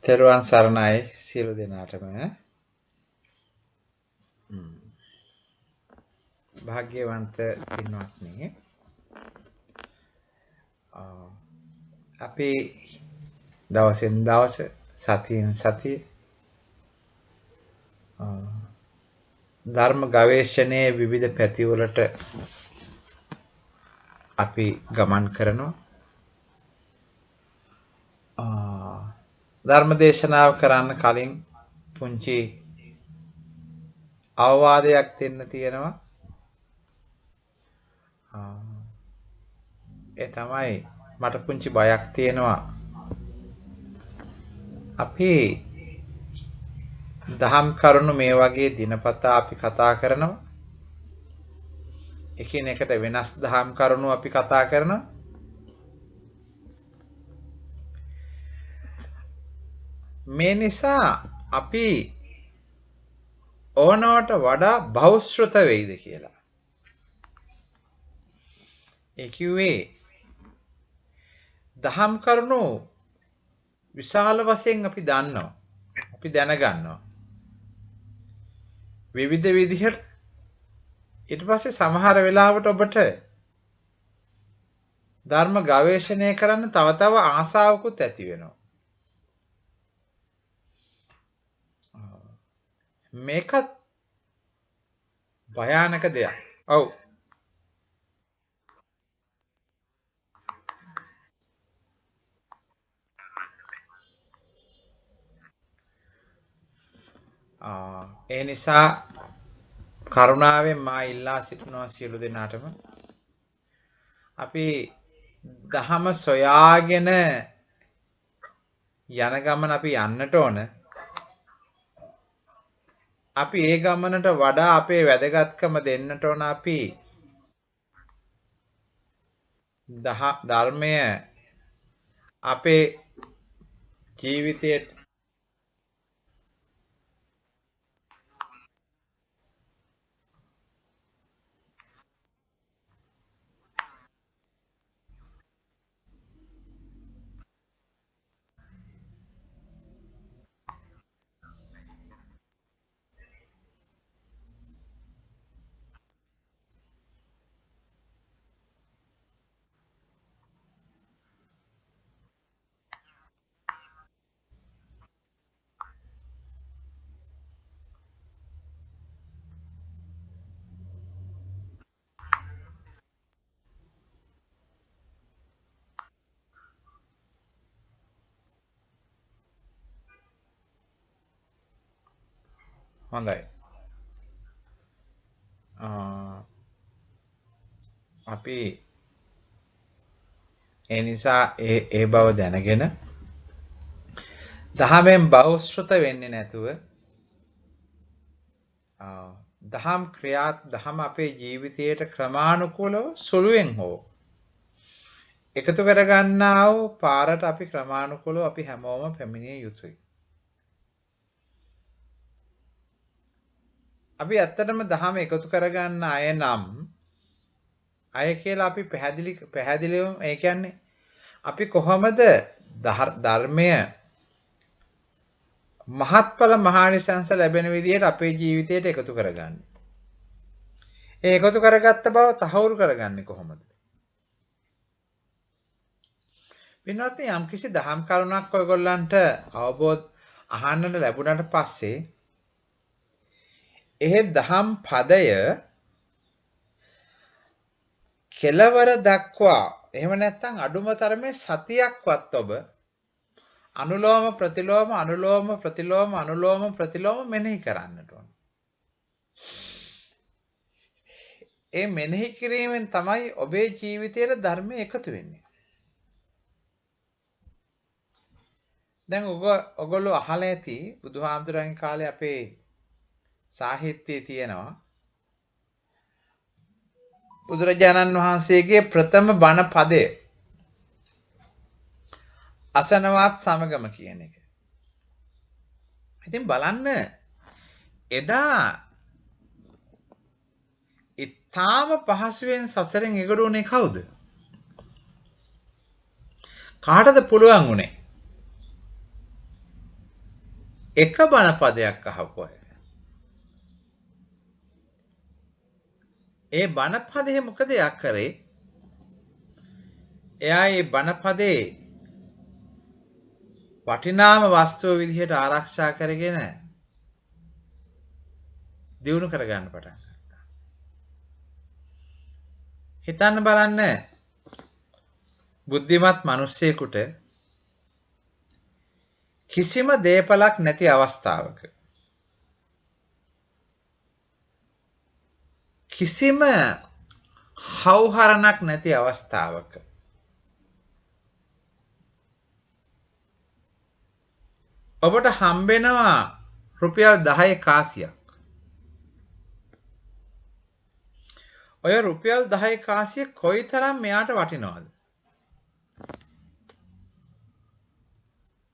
තෙරුවන් සරණයි සියලු දෙනාටම. භාග්‍යවන්ත පින්වත්නි, අපි දවසෙන් දවස සතියෙන් සතිය ධර්ම ගවේෂණයේ විවිධ පැතිවලට අපි ගමන් කරනවා. ධර්ම දේශනාව කරන්න කලින් පුංචි අවවාදයක් දෙන්න තියෙනවා. ඒ තමයි මට පුංචි බයක් තියෙනවා. අපි දහම් කරුණු මේ වගේ දිනපතා අපි කතා කරනවා. එකිනෙකට වෙනස් දහම් කරුණු අපි කතා කරනවා. මේ නිසා අපි ඕනවට වඩා බහුශ්‍රත වෙයිද කියලා. ඒ කිව්වේ දහම් කරුණු විශාල වශයෙන් අපි දන්නවා. අපි දැනගන්නවා. විවිධ විදිහට. ඊට පස්සේ සමහර වෙලාවට ඔබට ධර්ම ගවේෂණය කරන්න තව ආසාවකුත් ඇති වෙනවා. මේකත් භයානක දෙයක්. ඔව්. ඒ නිසා කරුණාවෙන් මා ඉල්ලා සිටිනවා සියලු දෙනාටම අපි දහම සොයාගෙන යන ගමන අපි යන්නට ඕන. අපි ඒ ගමනට වඩා අපේ වැදගත්කම දෙන්නට ඕන. අපි ධර්මය අපේ ජීවිතයට හොඳයි. අපි ඒ නිසා ඒ බව දැනගෙන දහමෙන් බහුශ්‍රත වෙන්නේ නැතුව දහම අපේ ජීවිතයට ක්‍රමානුකූලව සුළුවෙන් හෝ එකතු කරගන්නා වූ පාරට අපි ක්‍රමානුකූලව අපි හැමෝම පැමිණිය යුතුයි. අපි ඇත්තටම දහම එකතු කරගන්න අය නම් අය කියලා අපි පැහැදිලිව ඒ කියන්නේ අපි කොහොමද ධර්මය මහත්ඵල මහානිසංස ලැබෙන විදිහට අපේ ජීවිතයට එකතු කරගන්නේ. ඒ එකතු කරගත්ත බව තහවුරු කරගන්නේ කොහොමද? වෙනත් යම්කිසි දහම් කරුණක් ඔයගොල්ලන්ට අවබෝධ අහන්නට ලැබුණාට පස්සේ එහෙ දහම් පදය කෙලවර දක්වා එහෙම නැත්නම් අඩුම තරමේ සතියක්වත් ඔබ අනුලෝම ප්‍රතිලෝම මෙනෙහි කරන්නට ඕන. ඒ මෙනෙහි කිරීමෙන් තමයි ඔබේ ජීවිතයට ධර්මය එකතු වෙන්නේ. දැන් ඔගොල්ලෝ අහලා ඇති බුදුහාමුදුරන්ගේ කාලේ අපේ සාහිත්‍යයේ තියෙනවා බුදුරජාණන් වහන්සේගේ ප්‍රථම බණ පදය අසනවත් සමගම කියන එක. ඉතින් බලන්න එදා ඊටාම පහසුවෙන් සසරෙන් එගොඩුනේ කවුද? කාටද පුළුවන් උනේ? එක බණ පදයක් අහපු අය. ඒ බණ පදේ මොකද යක් කරේ? එයා ඒ බණ පදේ වටිනාම වස්තුව විදිහට ආරක්ෂා කරගෙන දියුණු කරගන්න පටන් ගත්තා. හිතන්න බලන්න බුද්ධිමත් මිනිස්සෙකුට කිසිම දේපලක් නැති අවස්ථාවක කිසිම හවුහරණක් නැති අවස්ථාවක ඔබට හම්බෙනවා රුපියල් 10 කාසියක්. ඔය රුපියල් 10 කාසිය කොයිතරම් මෙයාට වටිනවද?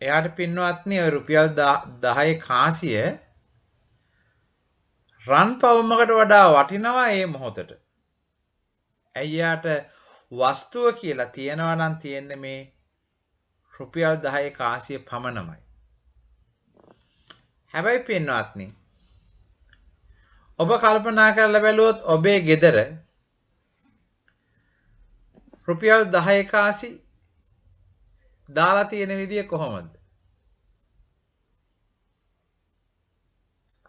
එයාට පින්වත්නි ඔය රුපියල් 10 කාසිය රන් පවුමකට වඩා වටිනවා මේ මොහොතට. ඇයි යාට වස්තුව කියලා තියනවා නම් තියෙන්නේ මේ රුපියල් 10 කාසිය පමණමයි. හැබැයි පින්වත්නි ඔබ කල්පනා කරලා බැලුවොත් ඔබේ ගෙදර රුපියල් 10 කාසි දාලා තියෙන විදිය කොහොමද?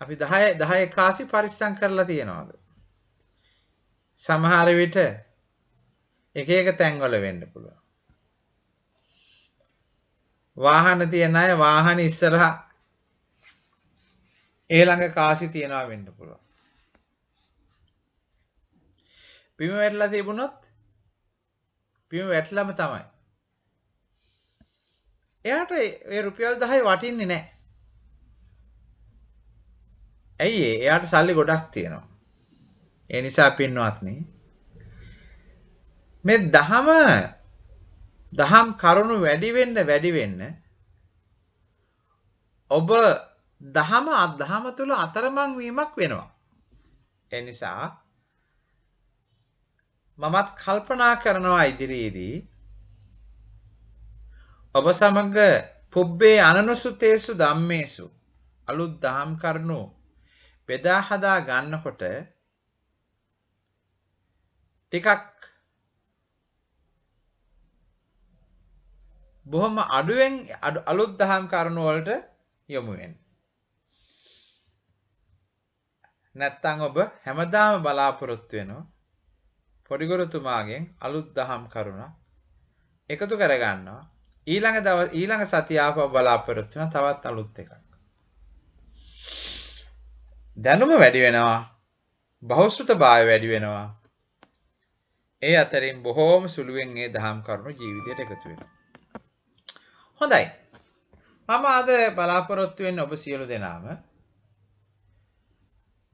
අපි 10 කාසි පරිස්සම් කරලා තියනවාද? සමහර විට එක එක තැන්වල වෙන්න පුළුවන්. වාහන තියන අය වාහන ඉස්සරහා ළඟ කාසි තියනවා වෙන්න පුළුවන්. බිම වැටලා තිබුණොත් බිම වැටලම තමයි. එයාට ඒ රුපියල් 10 වටින්නේ නැහැ. ඇයි ඒ? එයාට සල්ලි ගොඩක් තියෙනවා. ඒ නිසා පින්වත්නි මේ දහම් කරුණු වැඩි වෙන්න ඔබ දහම තුල අතරමං වීමක් වෙනවා. ඒ නිසා මමත් කල්පනා කරනවා ඉදිරියේදී ඔබ සමග පුබ්බේ අනනුසුතේසු ධම්මේසු අලුත් දහම් කරුණු බෙදා හදා ගන්නකොට ටිකක් බොහොම අඩුවෙන් අලුත් දහම් කරුණු වලට යොමු වෙන්න. නැත්තම් ඔබ හැමදාම බලාපොරොත්තු වෙනවා පොඩිගුරුතුමාගෙන් අලුත් දහම් කරුණක් එකතු කරගන්නවා. ඊළඟ සතිය ආපහු බලාපොරොත්තු වෙනවා තවත් අලුත් එකක්. දැනුම වැඩි වෙනවා, බහුශ්‍රృతභාවය වැඩි වෙනවා. ඒ අතරින් බොහෝම සුළුවෙන් මේ දහම් කරුණු ජීවිතයට එකතු වෙනවා. හොඳයි. මම අද බලාපොරොත්තු වෙන්නේ ඔබ සියලු දෙනාම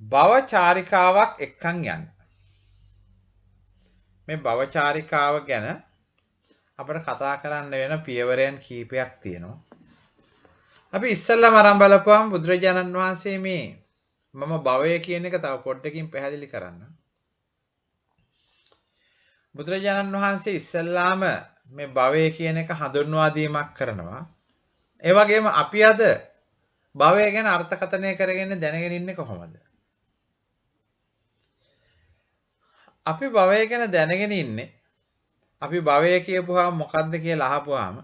භව චාරිකාවක් එක්කන් යන්න. මේ භව චාරිකාව ගැන අපිට කතා කරන්න වෙන පියවරයන් කීපයක් තියෙනවා. අපි ඉස්සෙල්ලාම අරන් බලපුවම බුදුරජාණන් වහන්සේ මේ මම භවය කියන එක තව පොඩ්ඩකින් පැහැදිලි කරන්න. බුදුරජාණන් වහන්සේ ඉස්සෙල්ලාම මේ භවය කියන එක හඳුන්වා දීමක් කරනවා. ඒ වගේම අපි අද භවය ගැන අර්ථකථනය කරගෙන දැනගෙන ඉන්නේ කොහොමද? අපි භවය ගැන දැනගෙන ඉන්නේ අපි භවය කියපුවාම මොකද්ද කියලා අහපුවාම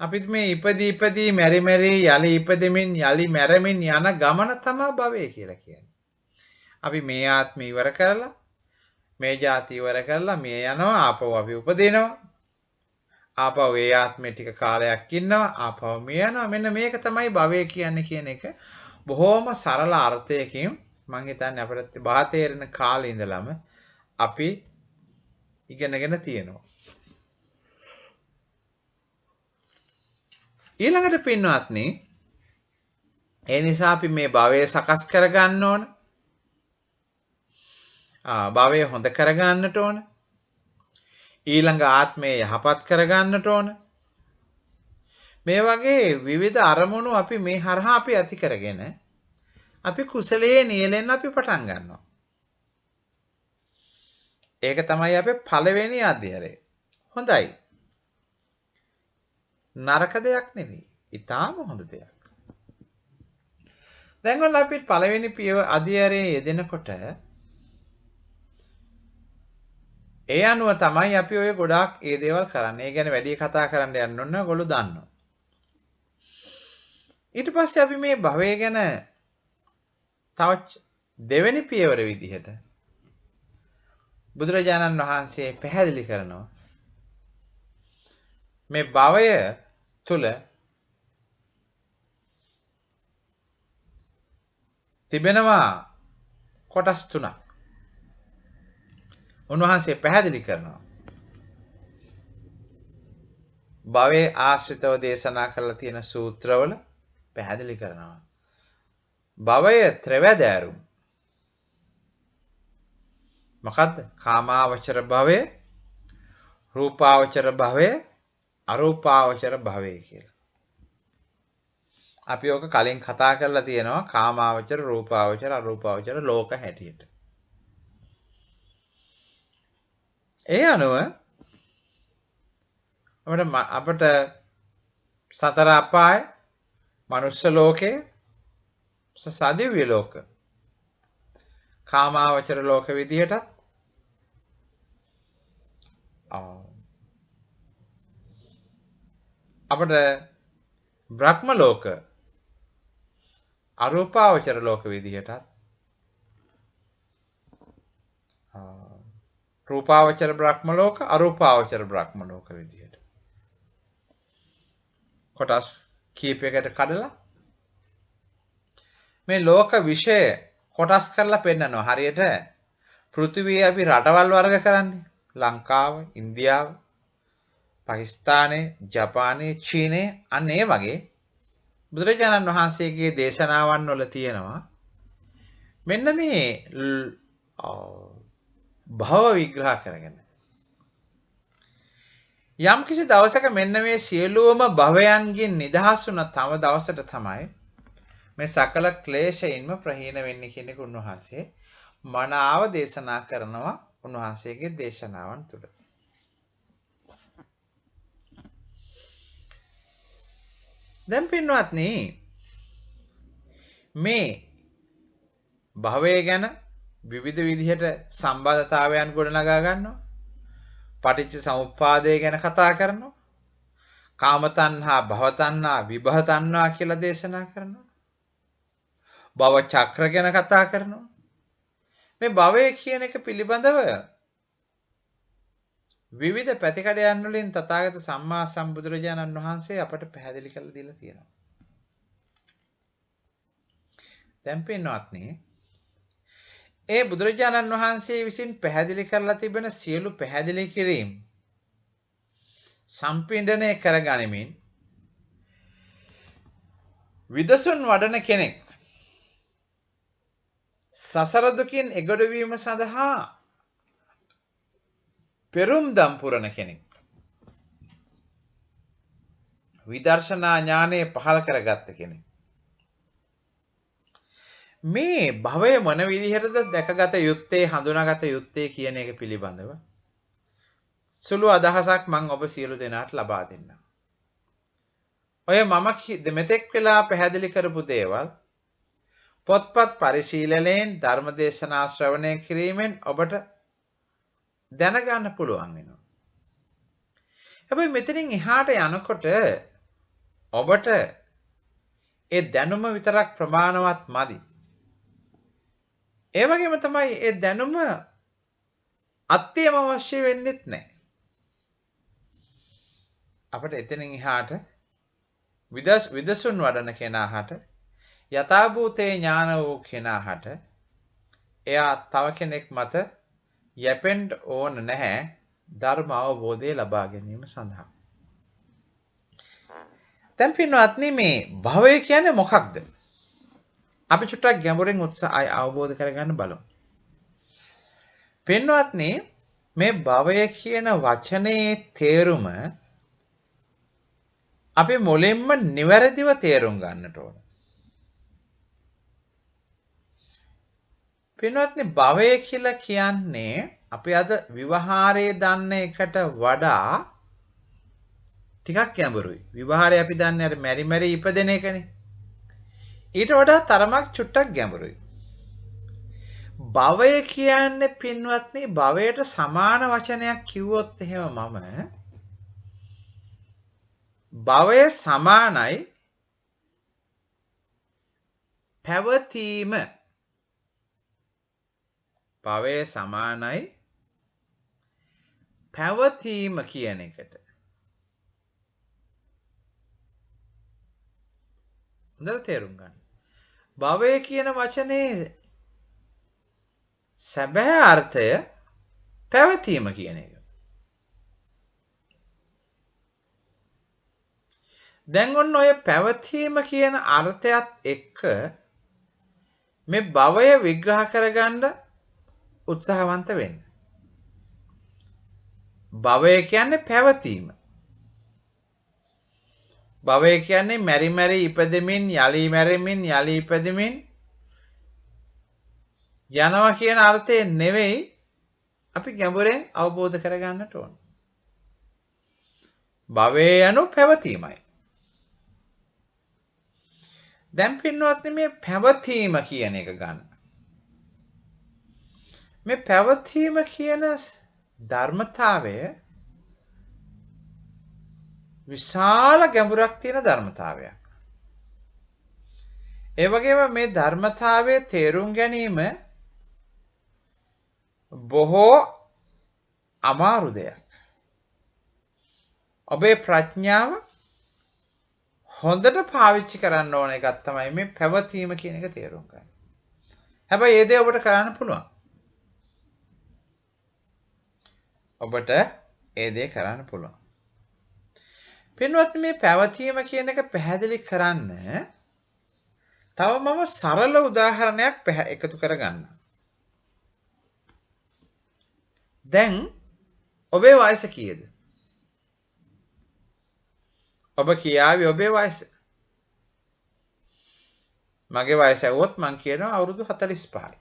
අපිත් මේ ඉපදී මෙරි යලි ඉපදෙමින් යලි මැරෙමින් යන ගමන තමයි භවය කියලා කියන්නේ. අපි මේ ආත්මය ඉවර කරලා මේ ජාති ඉවර කරලා මේ යනවා ආපහු අපි උපදිනවා. ආපහු ඒ ආත්මේ ටික කාලයක් ඉන්නවා ආපහු මේ යනවා. මෙන්න මේක තමයි භවය කියන්නේ කියන එක බොහොම සරල අර්ථයකින් මම හිතන්නේ අපිට බහ තේරෙන කාලේ ඉඳලම අපි ඉගෙනගෙන තියෙනවා. ඊළඟට පින්වත්නි ඒ නිසා අපි මේ භවය සකස් කරගන්න ඕන. භවය හොඳ කරගන්නට ඕන. ඊළඟ ආත්මය යහපත් කරගන්නට ඕන. මේ වගේ විවිධ අරමුණු අපි මේ හරහා අපි ඇති කරගෙන අපි කුසලයේ නියැලෙන්න අපි පටන් ගන්නවා. ඒක තමයි අපේ පළවෙනි අධ්‍යයනය. හොඳයි. නරක දෙයක් නෙවෙයි. ඊටාම හොඳ දෙයක්. දැන් ඔන්න අපි පළවෙනි පියව අධ්‍යයනයේ යෙදෙනකොට ඒ අනුව තමයි අපි ඔය ගොඩාක් ඒ දේවල් කරන්නේ. ඒ ගැන වැඩි කතා කරන්න යන්න ඕන ඔයගොල්ලෝ දන්නවා. ඊට පස්සේ අපි මේ භවය ගැන තව දෙවෙනි පියවර විදිහට බුදුරජාණන් වහන්සේ පැහැදිලි කරනවා මේ භවය තුල තිබෙනවා කොටස් තුනක්. උන්වහන්සේ පැහැදිලි කරනවා. භවයේ ආශ්‍රිතව දේශනා කරලා තියෙන සූත්‍රවල පැහැදිලි කරනවා. භවය ත්‍රිවැදෑරුම්. මොකද්ද? කාමාවචර භවය, රූපාවචර භවය, අරූපාවචර භවය කියලා. අපි ඔක කලින් කතා කරලා තියෙනවා කාමාවචර, රූපාවචර, අරූපාවචර ලෝක හැටියට. ඒ අනුව අපට සතර අපාය, මනුෂ්‍ය ලෝකේ, සදිව්‍ය ලෝක, කාමාවචර ලෝක විදිහටත් අපට බ්‍රහ්ම ලෝක, අරූපාවචර ලෝක විදිහටත් රූපාවචර බ්‍රහ්ම ලෝක, අරූපාවචර බ්‍රහ්ම ලෝක විදිහට කොටස් කීපයකට කඩලා මේ ලෝක විෂය කොටස් කරලා පෙන්නනවා. හරියට පෘථිවියේ අපි රටවල් වර්ග කරන්නේ. ලංකාව, ඉන්දියාව, පාකිස්තානය, ජපානය, චීනය, අන්න ඒ වගේ බුදුරජාණන් වහන්සේගේ දේශනාවන් වල තියෙනවා මෙන්න මේ භව විග්‍රහ කරගෙන යම් කිසි දවසක මෙන්න මේ සියලුම භවයන්ගෙන් නිදහස් වුණ තම දවසට තමයි මේ සකල ක්ලේශයින්ම ප්‍රහීන වෙන්නේ කියන එක උන්වහන්සේ මනාව දේශනා කරනවා උන්වහන්සේගේ දේශනාවන් තුළ. දැන් පින්වත්නි මේ භවය ගැන විවිධ විදිහට සම්බන්ධතාවයන් ගොඩනගා ගන්නවා. පටිච්ච සමුප්පාදය ගැන කතා කරනවා. කාම තණ්හා, භව තණ්හා, විභව තණ්හා කියලා දේශනා කරනවා. භව චක්‍ර ගැන කතා කරනවා. මේ භවය කියන එක පිළිබඳව විවිධ පැතිකඩයන් වලින් තථාගත සම්මා සම්බුදුරජාණන් වහන්සේ අපට පැහැදිලි කරලා දීලා තියෙනවා. දැන් පින්වත්නි ඒ බුදුරජාණන් වහන්සේ විසින් පැහැදිලි කරලා තිබෙන සියලු පැහැදිලි කිරීම සම්පින්ඩණය කරගනිමින් විදසුන් වඩන කෙනෙක් සසර දුකින් එගොඩ වීම සඳහා පෙරුම්දම් පුරන කෙනෙක් විදර්ශනා ඥානය පහළ කරගත්ත කෙනෙක් මේ භවය මොන විදිහටද දැකගත යුත්තේ, හඳුනාගත යුත්තේ කියන එක පිළිබඳව සුළු අදහසක් මම ඔබ සියලු දෙනාට ලබා දෙන්නම්. ඔය මම මෙතෙක් වෙලා පැහැදිලි කරපු දේවල් පොත්පත් පරිශීලනයෙන් ධර්මදේශනා ශ්‍රවණය කිරීමෙන් ඔබට දැනගන්න පුළුවන් වෙනවා. හැබැයි මෙතනින් එහාට යනකොට ඔබට ඒ දැනුම විතරක් ප්‍රමාණවත් මදි. ඒ වගේම තමයි ඒ දැනුම අත්‍යවම අවශ්‍ය වෙන්නේත් නැහැ. අපිට එතනින් එහාට විදසුන් වඩන කෙනාට යථාභූතේ ඥාන වූ කෙනාට එයා තව කෙනෙක් මත යැපෙන්න ඕන නැහැ ධර්ම අවබෝධය ලබා ගැනීම සඳහා. දැන් පින්වත්නි මේ භවය කියන්නේ මොකක්ද? අපි චුට්ටක් ගැඹුරින් අවබෝධ කරගන්න බලමු. පින්වත්නි මේ භවය කියන වචනේ තේරුම අපි මුලින්ම නිවැරදිව තේරුම් ගන්නට ඕන. පින්වත්නි භවය කියලා කියන්නේ අපි අද විවහාරයේ දන්න එකට වඩා ටිකක් ගැඹුරුයි. විවහාරය අපි දන්නේ අර මෙරි මෙරි ඉපදෙන එකනේ. ඊට වඩා තරමක් චුට්ටක් ගැඹුරුයි. භවය කියන්නේ පින්වත්නි භවයට සමාන වචනයක් කිව්වොත් එහෙම මම භවය සමානයි පැවතීම. භවය සමානයි පැවතීම කියන එකට. හොඳට තේරුම් ගන්න. භවය කියන වචනේ සැබෑ අර්ථය පැවතීම කියන එක. දැන් ඔන්න ඔය පැවතීම කියන අර්ථයත් එක්ක මේ භවය විග්‍රහ කරගන්න උත්සාහවන්ත වෙන්න. භවය කියන්නේ පැවතීම. භවය කියන්නේ මෙරි මෙරි ඉපදෙමින් යලි මැරෙමින් යලි ඉපදෙමින් යනවා කියන අර්ථයෙන් නෙවෙයි අපි ගැඹුරෙන් අවබෝධ කරගන්නට ඕන. භවය යනු පැවතීමයි. දැන් පින්වත්නි මේ පැවතීම කියන එක ගන්න. මේ පැවතීම කියන ධර්මතාවය විශාල ගැඹුරක් තියෙන ධර්මතාවයක්. ඒ වගේම මේ ධර්මතාවයේ තේරුම් ගැනීම බොහෝ අමාරු දෙයක්. ඔබේ ප්‍රඥාව හොඳට පාවිච්චි කරන්න ඕන එකක් තමයි මේ පැවතීම කියන එක තේරුම් ගන්න. හැබැයි ඒ දේ ඔබට කරන්න පුළුවන්. ඔබට ඒ දේ කරන්න පුළුවන්. පින්වත්නි මේ පැවතීම කියන එක පැහැදිලි කරන්න තව මම සරල උදාහරණයක් එකතු කරගන්න. දැන් ඔබේ වයස කීයද? ඔබ කියාවි ඔබේ වයස. මගේ වයස ඇහුවොත් මං කියනවා අවුරුදු 45යි.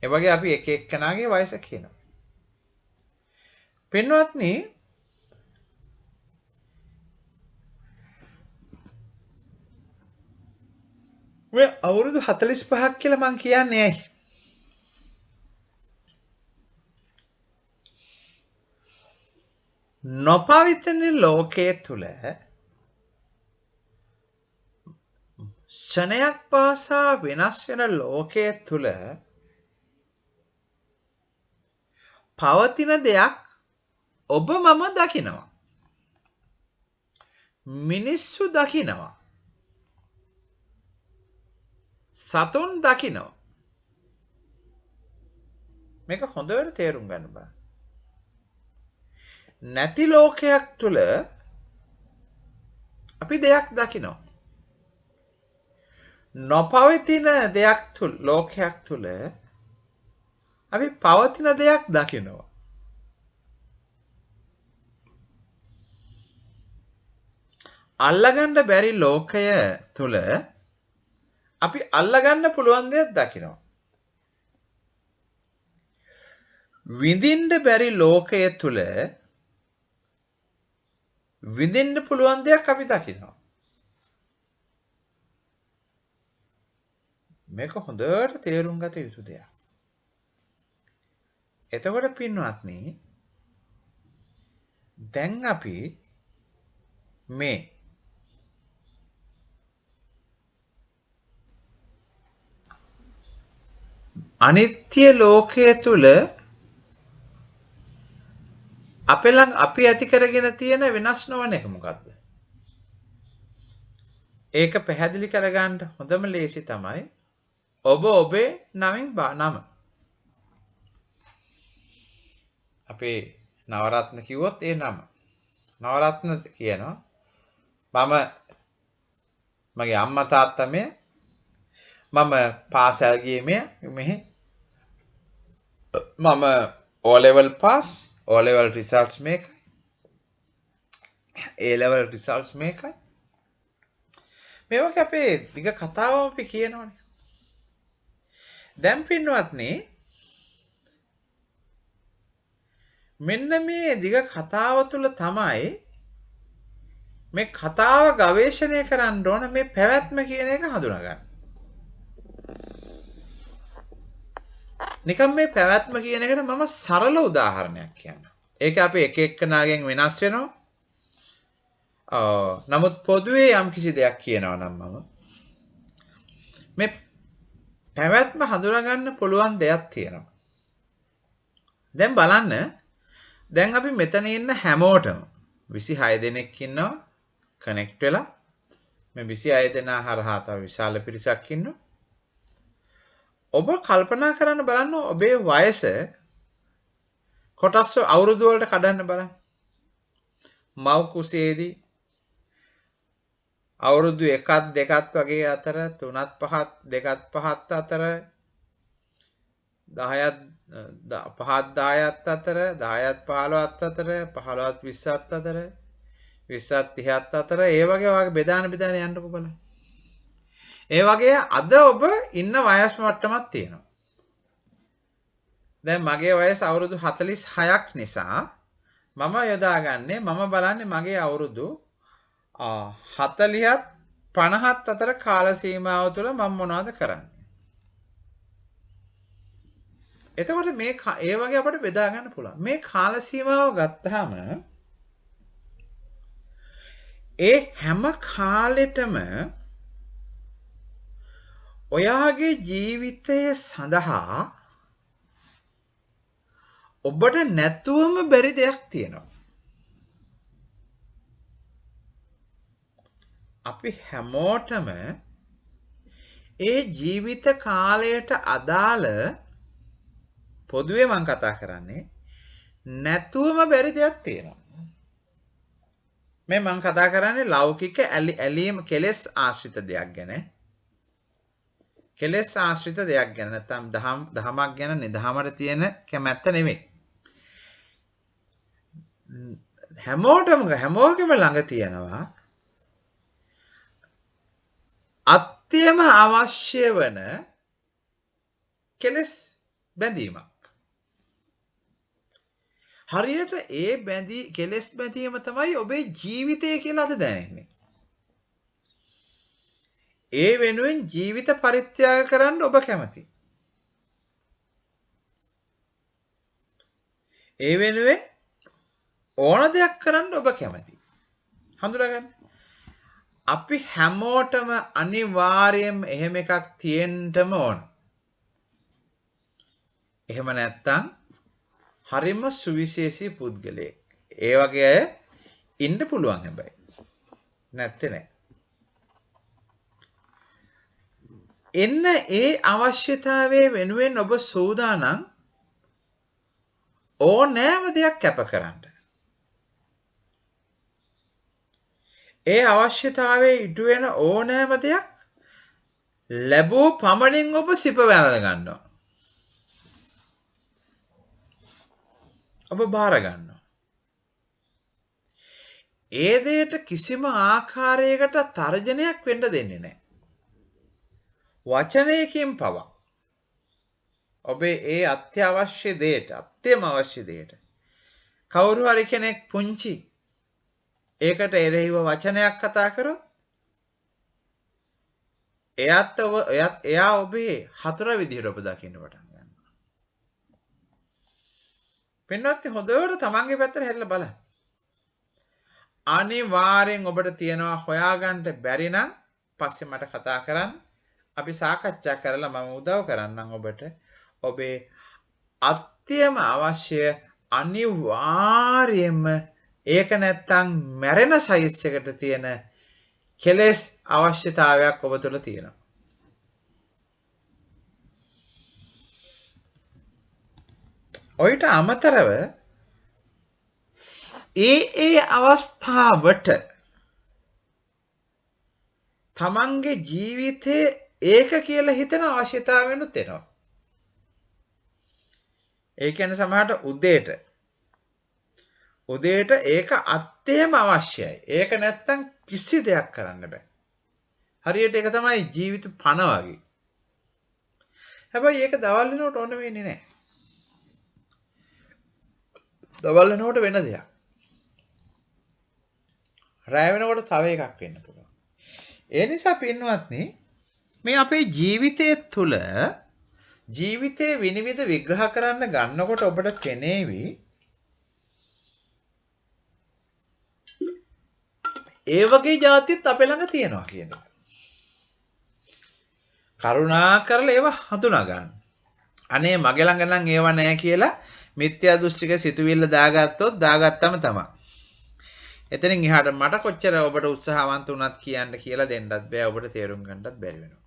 ඒ වගේ අපි එක එක්කෙනාගේ වයස කියනවා. පින්වත්නි මේ අවුරුදු 45ක් කියලා මං කියන්නේ ඇයි? නොපවිත්‍රන ලෝකයේ තුල ක්ෂණයක් පාසා වෙනස් වෙන ලෝකයේ තුල පවතින දෙයක් ඔබ මම දකිනවා. මිනිස්සු දකිනවා. සතුන් දකිනවා. මේක හොඳට තේරුම් ගන්න බෑ. නැති ලෝකයක් තුල අපි දෙයක් දකිනවා. නොපවතින දෙයක් තුල ලෝකයක් තුල අපි පවතින දෙයක් දකිනවා. අල්ලගන්න බැරි ලෝකය තුල අපි අල්ලගන්න පුළුවන් දෙයක් දකිනවා. විඳින්න බැරි ලෝකය තුල විඳින්න පුළුවන් දෙයක් අපි දකිනවා. මේක හොඳට තේරුම් ගත යුතු දෙයක්. එතකොට පින්වත්නි දැන් අපි මේ අනිත්‍ය ලෝකයේ තුල අපේ ළඟ අපි ඇති කරගෙන තියෙන වෙනස් නොවන එක මොකක්ද? ඒක පැහැදිලි කරගන්න හොඳම ලේසි තමයි ඔබ ඔබේ නමින් නම. අපේ නවරත්න කිව්වොත් ඒ නම. නවරත්න කියනවා. මම මගේ අම්මා තාත්තා මෙය මම පාසල් ගියේ මෙහි මම O level pass O level results මේකයි A level results මේකයි මේ වගේ අපේ දිග කතාවම අපි කියනවනේ. දැන් පින්වත්නි මෙන්න මේ දිග කතාව තුළ තමයි මේ කතාව ගවේෂණය කරන්න ඕන මේ පැවැත්ම කියන එක හඳුනා ගන්න. නිකම් මේ පැවැත්ම කියන එකට මම සරල උදාහරණයක් කියන්නම්. ඒක අපි එක එක්කනාගෙන් වෙනස් වෙනවා. නමුත් පොදුවේ යම් කිසි දෙයක් කියනවා නම් මම මේ පැවැත්ම හඳුනා ගන්න පුළුවන් දෙයක් තියෙනවා. දැන් බලන්න. දැන් අපි මෙතන ඉන්න හැමෝටම 26 දෙනෙක් ඉන්නවා කනෙක්ට් වෙලා. මේ 26 දෙනා හරහා තව විශාල පිරිසක් ඉන්නවා. ඔබ කල්පනා කරන්න බලන්න ඔබේ වයස කොටස් අවුරුදු වලට කඩන්න බලන්න. මව් කුසේදී අවුරුදු 1ක් 2ක් වගේ අතර 3ක් 5ක් 2ක් 5ක් අතර 10ක් 5ක් 10ක් අතර 10ක් 15ක් අතර 15ක් 20ක් අතර 20ක් 30ක් අතර ඒ වගේ බෙදාන යන්නකො බලන්න. ඒ වගේ අද ඔබ ඉන්න වයස් මට්ටමක් තියෙනවා. දැන් මගේ වයස අවුරුදු 46ක් නිසා මම යොදාගන්නේ මම බලන්නේ මගේ අවුරුදු 40ත් 50ත් අතර කාල සීමාව තුළ මම මොනවද කරන්නේ. එතකොට මේ ඒ වගේ අපිට බෙදා ගන්න පුළුවන්. මේ කාල සීමාව ගත්තාම ඒ හැම කාලෙටම ඔයාගේ ජීවිතය සඳහා ඔබට නැතුවම බැරි දෙයක් තියෙනවා. අපි හැමෝටම ඒ ජීවිත කාලයට අදාළ පොදුවේ මම කතා කරන්නේ නැතුවම බැරි දෙයක් තියෙනවා. මේ මම කතා කරන්නේ ලෞකික ඇලීම කෙලෙස් ආශ්‍රිත දෙයක් ගැන. කෙලෙස් ආශ්‍රිත දෙයක් ගැන නැත්නම් දහමක් ගැන නිදහමට තියෙන කැමැත්ත නෙමෙයි. හැමෝගෙම ළඟ තියෙනවා අත්‍යවම අවශ්‍ය වන කෙලෙස් බැඳීමක්. හරියට ඒ කෙලෙස් බැඳීම තමයි ඔබේ ජීවිතය කියලා අද දැනෙන්නේ. ඒ වෙනුවෙන් ජීවිත පරිත්‍යාග කරන්න ඔබ කැමතියි. ඒ වෙනුවෙන් ඕන දෙයක් කරන්න ඔබ කැමතියි. හඳුනාගන්න. අපි හැමෝටම අනිවාර්යයෙන්ම එහෙම එකක් තියෙන්නම ඕන. එහෙම නැත්නම් හරිම සුවිශේෂී පුද්ගලයෙක්. ඒ වගේ අය ඉන්න පුළුවන් හැබැයි. නැත්තේ නෑ. එන්න ඒ අවශ්‍යතාවයේ වෙනුවෙන් ඔබ සූදානම් ඕනෑම දෙයක් කැප කරන්න. ඒ අවශ්‍යතාවයේ ඉටු වෙන ඕනෑම දෙයක් ලැබූ පමණින් ඔබ සිප වැළඳ ගන්නවා. ඔබ බාර ගන්නවා. ඒ දෙයට කිසිම ආකාරයකට තර්ජනයක් වෙන්න දෙන්නේ නැහැ. වචනයකින් පවා ඔබේ ඒ අත්‍යවශ්‍ය දෙයට අත්‍යම අවශ්‍ය දෙයට කවුරු හරි කෙනෙක් පුංචි ඒකට එරෙහිව වචනයක් කතා කරොත් එයා ඔබේ හතුර විදිහට ඔබ දකින්න පටන් ගන්නවා. පින්වත්නි හොඳට තමන්ගේ පැත්තට හැරිලා බලන්න. අනිවාර්යෙන් ඔබට තියනවා හොයාගන්න බැරි නම් පස්සේ මට කතා කරන්න. අපි සාකච්ඡා කරලා මම උදව් කරන්නම් ඔබට. ඔබේ අත්‍යවම අවශ්‍ය අනිවාර්යයෙන්ම ඒක නැත්තම් මැරෙන සයිස් එකට තියෙන කෙලෙස් අවශ්‍යතාවයක් ඔබ තුළ තියෙනවා. ඔයිට අමතරව ඒ අවස්ථාවට තමන්ගේ ජීවිතේ ඒක කියලා හිතන අවශ්‍යතාවයනුත් එනවා. ඒ කියන්නේ සමහරට උදේට ඒක අත්‍යවම අවශ්‍යයි. ඒක නැත්තම් කිසි දෙයක් කරන්න බෑ. හරියට ඒක තමයි ජීවිත පණ වගේ. හැබැයි ඒක දවල් වෙනකොට ඕන වෙන්නේ නැහැ. දවල් වෙනකොට වෙන දෙයක්. රැ වෙනකොට තව එකක් වෙන්න පුළුවන්. ඒ නිසා පින්වත්නි මේ අපේ ජීවිතය තුළ ජීවිතයේ විනිවිද විග්‍රහ කරන්න ගන්නකොට ඔබට පෙනේවි ඒ වගේ જાතිත් අපේ ළඟ තියෙනවා කියන එක. කරුණා කරලා ඒව හඳුනා ගන්න. අනේ මගේ ළඟ නම් ඒව නැහැ කියලා මිත්‍යා දෘෂ්ටික සිතුවිල්ල දාගත්තම තමයි. එතනින් එහාට මට කොච්චර ඔබට උත්සාහවන්ත වුණත් කියන්න කියලා දෙන්නත් බෑ, ඔබට තේරුම් ගන්නත් බැරි වෙනවා.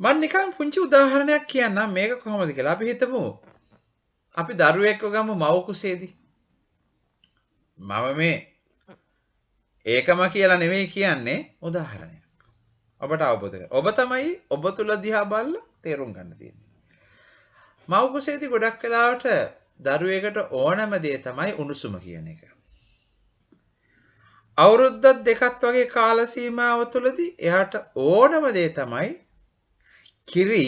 මම නිකන් පුංචි උදාහරණයක් කියන්නම් මේක කොහොමද කියලා. අපි හිතමු අපි දරුවෙක්ව ගමු මව කුසේදී. මම මේ ඒකම කියලා නෙමෙයි කියන්නේ, උදාහරණයක්. ඔබට අවබෝධ කරගන්න. ඔබ තමයි ඔබ තුල දිහා බලලා තේරුම් ගන්න තියෙන්නේ. මව කුසේදී ගොඩක් වෙලාවට දරුවෙකුට ඕනම දේ තමයි උණුසුම කියන එක. අවුරුද්දක් දෙකක් වගේ කාල සීමාව තුළදී එයාට ඕනම දේ තමයි කිරි,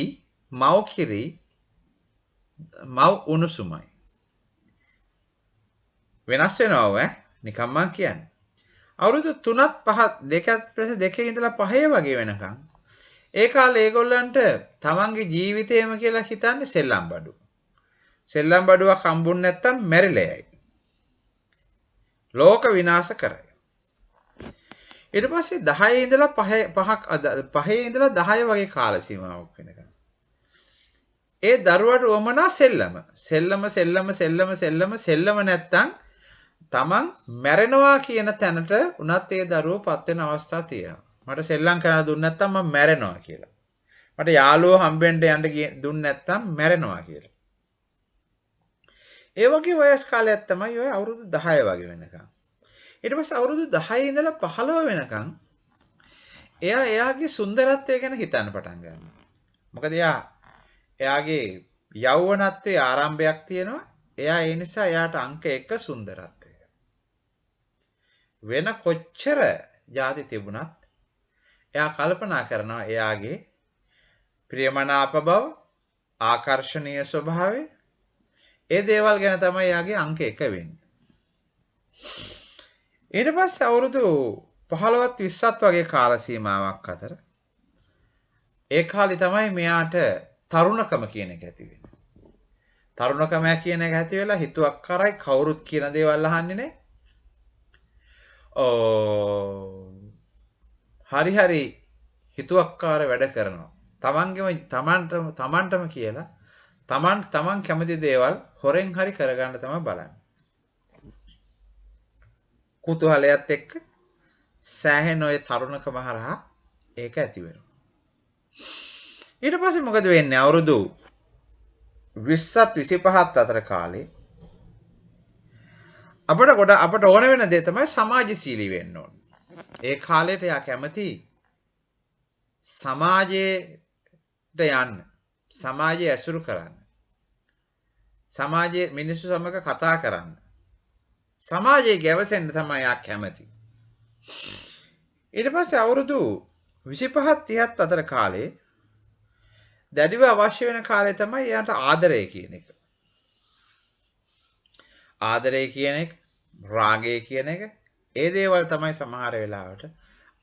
මව් උණුසුමයි. වෙනස් වෙනවා නිකම් මං කියන්නේ. අවුරුදු 3ක් 5ක් දෙකේ ඉඳලා 5 වගේ වෙනකන් ඒ කාලේ ඒගොල්ලන්ට තමන්ගේ ජීවිතේම කියලා හිතන්නේ සෙල්ලම් බඩු. සෙල්ලම් බඩුවක් හම්බුනේ නැත්තම් මැරිලා යයි. ලෝක විනාශ කරයි. ඊට පස්සේ 10 ඉඳලා 5 ඉඳලා 10 වගේ කාල සීමාවක් වෙනකන් ඒ දරුවට වමනා සෙල්ලම නැත්තම් තමන් මැරෙනවා කියන තැනට උනත් ඒ දරුවෝ පත් වෙන අවස්ථා තියෙනවා. මට සෙල්ලම් කරන්න දුන්නේ නැත්තම් මම මැරෙනවා කියලා. මට යාළුවෝ හම්බෙන්න යන්න දුන්නේ නැත්තම් මැරෙනවා කියලා. ඒ වගේ වයස් කාලයක් තමයි ඔය අවුරුදු 10 වගේ වෙනකන්. ඊට පස්සේ අවුරුදු 10 ඉඳලා 15 වෙනකන් එයාගේ සුන්දරත්වය ගැන හිතන්න පටන් ගන්නවා. මොකද එයාගේ යෞවනත්වයේ ආරම්භයක් තියෙනවා. එයා ඒ නිසා එයාට අංක 1 සුන්දරත්වය. වෙන කොච්චර ಜಾති තිබුණත් එයා කල්පනා කරනවා එයාගේ ප්‍රියමනාප බව, ආකර්ෂණීය ස්වභාවය, ඒ දේවල් ගැන තමයි එයාගේ අංක 1 වෙන්නේ. ඊට පස්සේ අවුරුදු 15ත් 20ත් වගේ කාල සීමාවක් අතර ඒ කාලේ තමයි මෙයාට තරුණකම කියන එක ඇති වෙන්නේ. තරුණකම කියන එක ඇති වෙලා හිතුවක්කාරයි, කවුරුත් කියන දේවල් අහන්නේ නැහැ. හරි හිතුවක්කාර වැඩ කරනවා. තමන්ටම කියලා තමන් කැමති දේවල් හොරෙන් හරි කරගන්න තමයි බලන්නේ. කුතුහලයත් එක්ක සෑහෙන ඔය තරුණකම හරහා ඒක ඇති වෙනවා. ඊට පස්සේ මොකද වෙන්නේ? අවුරුදු 20ත් 25ත් අතර කාලේ අපට ඕන වෙන දේ තමයි සමාජශීලී වෙන්න ඕන. ඒ කාලේට යා කැමති සමාජයට යන්න, සමාජය ඇසුරු කරන්න, සමාජයේ මිනිස්සු සමග කතා කරන්න, සමාජයේ ගැවසෙන්න තමයි යා කැමති. ඊට පස්සේ අවුරුදු 25ත් 30ත් අතර කාලේ දැඩිව අවශ්‍ය වෙන කාලේ තමයි යාට ආදරය කියන එක. ආදරය කියන එක, රාගය කියන එක, ඒ දේවල් තමයි සමහර වෙලාවට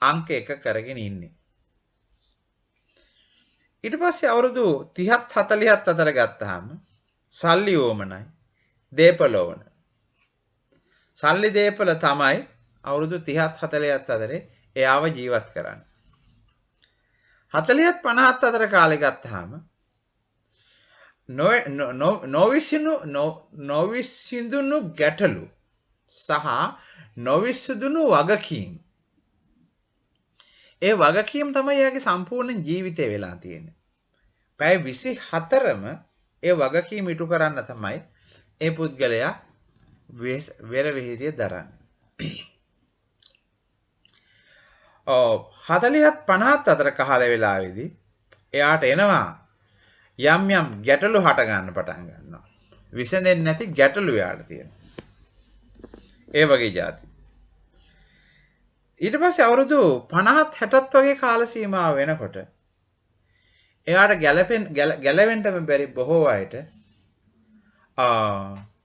අංක 1 කරගෙන ඉන්නේ. ඊට පස්සේ අවුරුදු 30ත් 40ත් අතර ගත්තාම සල්ලි ඕමනයි, දීපල ඕන. සල්ලි දීපල තමයි අවුරුදු 30ත් 40ත් අතරේ එයාව ජීවත් කරන්නේ. 40ත් 50ත් අතර කාලේ ගත්තාම නොවිසඳුණු ගැටලු සහ නොවිසඳුණු වගකීම්. ඒ වගකීම් තමයි යාගේ සම්පූර්ණ ජීවිතේ වෙලා තියෙන්නේ. පැය 24ම ඒ වගකීම් ඉටු කරන්න තමයි ඒ පුද්ගලයා වෙර වෙහිතිය දරන්නේ. 40ත් 50ත් අතර කාල වේලාවේදී එයාට එනවා යම් ගැටලු හට ගන්න පටන් ගන්නවා. විසඳෙන්නේ නැති ගැටලු යාට තියෙනවා. ඒ වගේ જાති. ඊට පස්සේ අවුරුදු 50ත් 60ත් වගේ කාල සීමාව වෙනකොට එයාට ගැලවෙන්නම බැරි බොහෝ අයට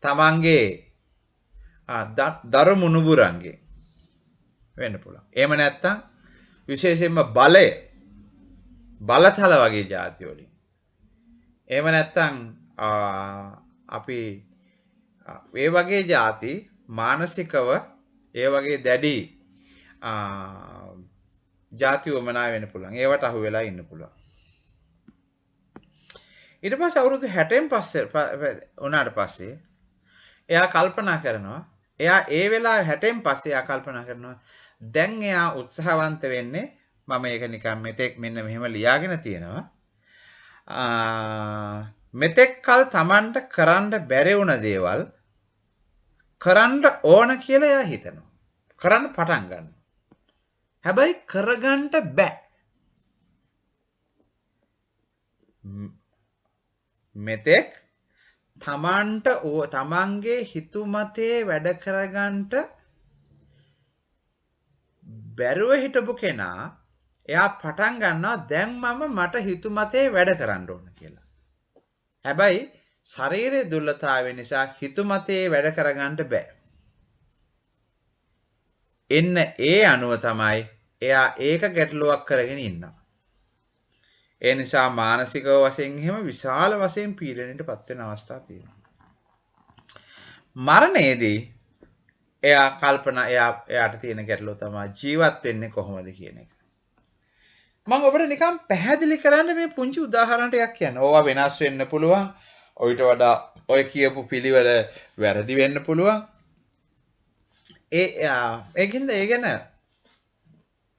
තමන්ගේ දරු මුණුබුරන්ගේ වෙන්න පුළුවන්. එහෙම නැත්නම් විශේෂයෙන්ම බලතල වගේ ಜಾති වලින්. එහෙම නැත්නම් අපි ඒ වගේ ಜಾති මානසිකව ඒ වගේ දැඩි ಜಾති වමනා වෙන්න පුළුවන්. ඒවට අහු වෙලා ඉන්න පුළුවන්. ඊට පස්සේ අවුරුදු 60න් පස්සේ උනාට පස්සේ එයා කල්පනා කරනවා එයා ඒ වෙලාවේ 60න් පස්සේ එයා කල්පනා කරනවා දැන් එයා උත්සාහවන්ත වෙන්නේ මම ඒක නිකන් මෙතෙක් මෙන්න මෙහෙම ලියාගෙන තියෙනවා මෙතෙක් කල Tamanට කරන්න බැරි වුණ දේවල් කරන්න ඕන කියලා එයා හිතනවා කරන්න පටන් ගන්නවා හැබැයි කරගන්න බෑ මෙතෙක් තමන්ගේ හිතුමතේ වැඩ කරගන්නට බැරුව හිටපු කෙනා එයා පටන් ගන්නවා දැන් මට හිතුමතේ වැඩ කරන්න ඕන කියලා. හැබැයි ශරීරයේ දුර්වලතාවය නිසා හිතුමතේ වැඩ කරගන්න බෑ. එන්න ඒ අනුව තමයි එයා ඒක ගැටලුවක් කරගෙන ඉන්නවා. ඒ නිසා මානසික වශයෙන් එහෙම විශාල වශයෙන් පීඩනයටපත් වෙන අවස්ථා තියෙනවා. මරණයේදී එයා කල්පනා එයාට තියෙන ගැටලුව තමයි ජීවත් වෙන්නේ කොහොමද කියන එක. මම ඔබට නිකන් පැහැදිලි කරන්න මේ පුංචි උදාහරණ ටිකක් කියන්න. ඕවා වෙනස් වෙන්න පුළුවන්. ඔයිට වඩා ඔය කියපු පිළිවෙල වැරදි වෙන්න පුළුවන්. ඒකින්ද ඒ ගැන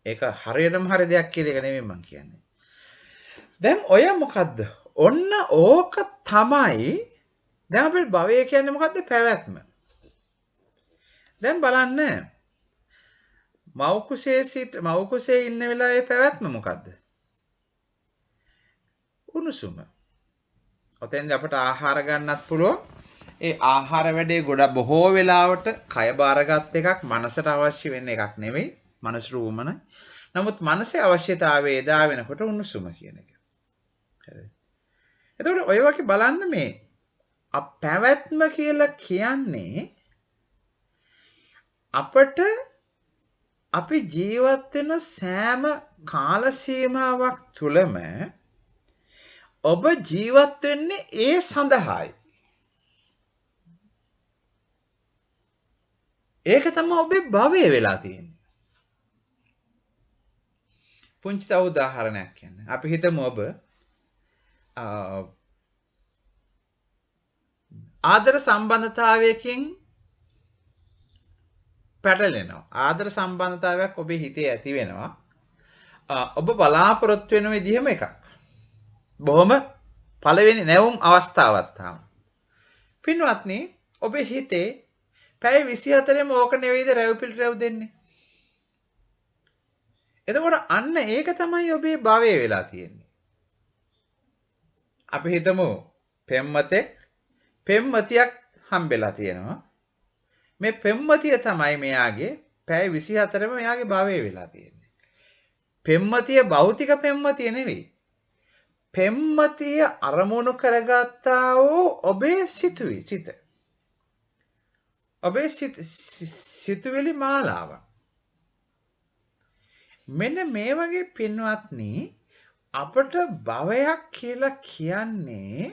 ඒක හරියටම හරි දෙයක් කියලා එක නෙමෙයි මම කියන්නේ. දැන් ඔය මොකද්ද? ඔන්න ඕක තමයි දැන් අපේ භවය කියන්නේ මොකද්ද? පැවැත්ම. දැන් බලන්න මව් කුසේ ඉන්න වෙලාවේ පැවැත්ම මොකද්ද? උණුසුම. ඔතෙන්ද අපට ආහාර ගන්නත් පුළුවන්. ඒ ආහාර වැඩේ බොහෝ වෙලාවට කය බාරගත් එකක් මනසට අවශ්‍ය වෙන එකක් නෙවෙයි. මනස රූමනයි. නමුත් මනසේ අවශ්‍යතාවය එදා වෙනකොට උණුසුම කියන එක. එතකොට ඔය වගේ බලන්න මේ පැවැත්ම කියලා කියන්නේ අපට අපි ජීවත් වෙන සෑම කාල සීමාවක් තුලම ඔබ ජීවත් වෙන්නේ ඒ සඳහායි. ඒක තමයි ඔබේ භවය වෙලා තියෙන්නේ. පුංචි තව උදාහරණයක් කියන්න. අපි හිතමු ඔබ ආදර සම්බන්ධතාවයකින් පැටලෙනවා. ආදර සම්බන්ධතාවයක් ඔබේ හිතේ ඇති වෙනවා. ඔබ බලාපොරොත්තු වෙන විදිහම එකක්. බොහොම පළවෙනි නැවුම් අවස්ථාවක් තමයි. පින්වත්නි, ඔබේ හිතේ පැය 24ෙම ඕක නෙවෙයිද රැව් දෙන්නේ. එතකොට අන්න ඒක තමයි ඔබේ භවය වෙලා තියෙන්නේ. අපි හිතමු පෙම්වතියක් හම්බෙලා තියෙනවා. මේ පෙම්වතිය තමයි මෙයාගේ පැය 24ම මෙයාගේ භවය වෙලා තියෙන්නේ. පෙම්වතිය භෞතික පෙම්වතිය නෙවෙයි. පෙම්වතිය අරමුණු කරගත්තා වූ ඔබේ සිත. ඔබේ සිතුවිලි මාලාව. මෙන්න මේ වගේ පින්වත්නි අපට භවයක් කියලා කියන්නේ